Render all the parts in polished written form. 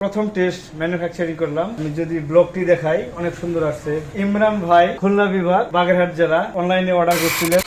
প্রথম test manufacturing করলাম। আমি যদি ব্লগটি দেখাই, অনেক সুন্দর আসছে। ইমরান ভাই, খুলনা বিভাগ, বাগেরহাট জেলা, অনলাইনে অর্ডার করছিলেন।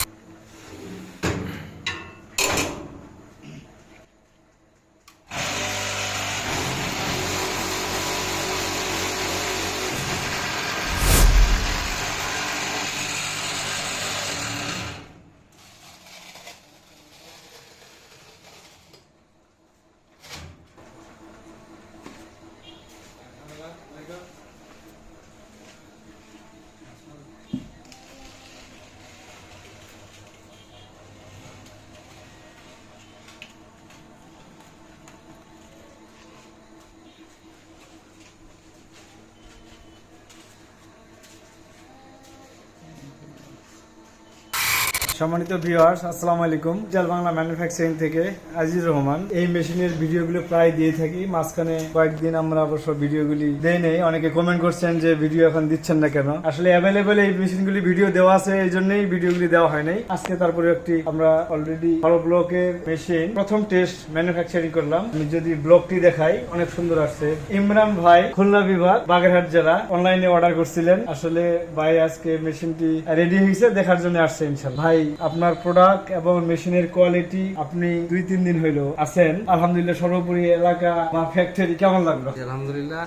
সম্মানিত ভিউয়ার্স, আসসালামু আলাইকুম। জাল বাংলা ম্যানুফ্যাকচারিং থেকে আজিজুর রহমান। এই মেশিনের ভিডিওগুলো প্রায় দিয়ে থাকি। মাঝখানে কয়েকদিন আমরা অবশ্য ভিডিওগুলি দেই নেই। অনেকে কমেন্ট করছেন যে ভিডিও এখন দিচ্ছেন না কেন। আসলে অ্যাভেলেবেল এই মেশিনগুলি ভিডিও দেওয়া আছে, এই জন্যই ভিডিওগুলি দেওয়া হয় নাই। আজকে তারপরে একটি আমরা অলরেডি হলো ব্লকের মেশিন প্রথম টেস্ট ম্যানুফ্যাকচারিং করলাম। আমি যদি ব্লগটি দেখাই, অনেক সুন্দর আসছে। ইমরান ভাই, খুলনা বিভাগ, বাগেরহাট জেলা, অনলাইনে অর্ডার করছিলেন। আসলে ভাই আজকে মেশিনটি রেডি হয়েছে, দেখার জন্য আসছে। ইনশাআল্লাহ ভাই, আপনার প্রোডাক্ট এবং মেশিনের কোয়ালিটি আপনি 2-3 দিন হইলো আছেন, আলহামদুলিল্লাহ সর্বোপরি এলাকা বা ফ্যাক্টরি কেমন লাগলো? আলহামদুলিল্লাহ,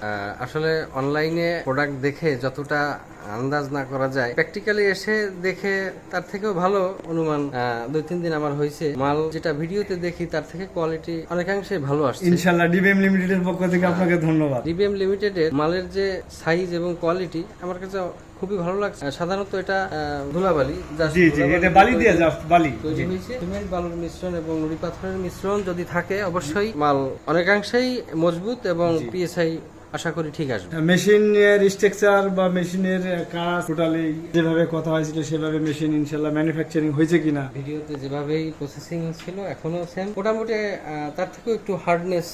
আসলে অনলাইনে প্রোডাক্ট দেখে যতটা আন্দাজ না করা যায়, প্র্যাকটিক্যালি এসে দেখে তার থেকেও ভালো অনুমান 2-3 দিন আমার হয়েছে। মাল যেটা ভিডিওতে দেখি তার থেকে কোয়ালিটি অনেকাংশে ভালো আসছে ইনশাআল্লাহ। ডিবিএম লিমিটেডের পক্ষ থেকে আপনাকে ধন্যবাদ। ডিবিএম লিমিটেডের মালের যে সাইজ এবং কোয়ালিটি আমার কাছে খুবই ভালো লাগছে। সাধারণত এটা ধুলাবালি, জি জি, এটা বালি দিয়ে জাস্ট বালি তৈরি হয়েছে। সিমেন্ট বালুর মিশ্রণ এবং নুড়ি পাথরের মিশ্রণ যদি থাকে, অবশ্যই মাল অনেকাংশেই মজবুত এবং পিএসআই আশা করি ঠিক আসবে। মেশিনের স্ট্রাকচার বা মেশিনের কাজ টোটালি যেভাবে কথা হয়েছিল সেভাবে মেশিন ইনশাআল্লাহ ম্যানুফ্যাকচারিং হয়েছে কিনা? ভিডিওতে যেভাবেই প্রসেসিং ছিল এখনো সেম, মোটামুটি তার থেকেও একটু হার্ডনেস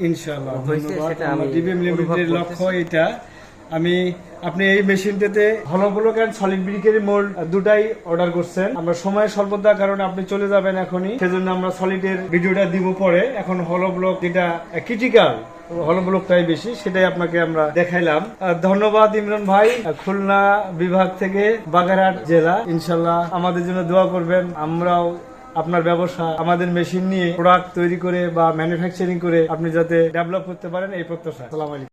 ইনশাআল্লাহ। হয়েছে, ধন্যবাদ। সেটা আমার আমি ডিবিএম লিমিটেডের লক্ষ্য এটা। আপনি এই মেশিনটাতে হলো ব্লক এন্ড সলিড ব্রিকের মোল্ড দুটাই অর্ডার করছেন। আমরা সময় স্বল্পতার কারণে আপনি চলে যাবেন এখনই, সেজন্য আমরা সলিডের ভিডিওটা দিব পরে। এখন হলো ব্লক যেটা ক্রিটিক্যাল, হলো ব্লকটাই বেশি, সেটাই আপনাকে আমরা দেখাইলাম। ধন্যবাদ ইমরান ভাই, খুলনা বিভাগ থেকে বাগেরহাট জেলা। ইনশাল্লাহ আমাদের জন্য দোয়া করবেন। আমরাও আপনার ব্যবসা, আমাদের মেশিন নিয়ে প্রোডাক্ট তৈরি করে বা ম্যানুফ্যাকচারিং করে আপনি যাতে ডেভেলপ করতে পারেন, এই প্রত্যাশা। আসসালামু আলাইকুম।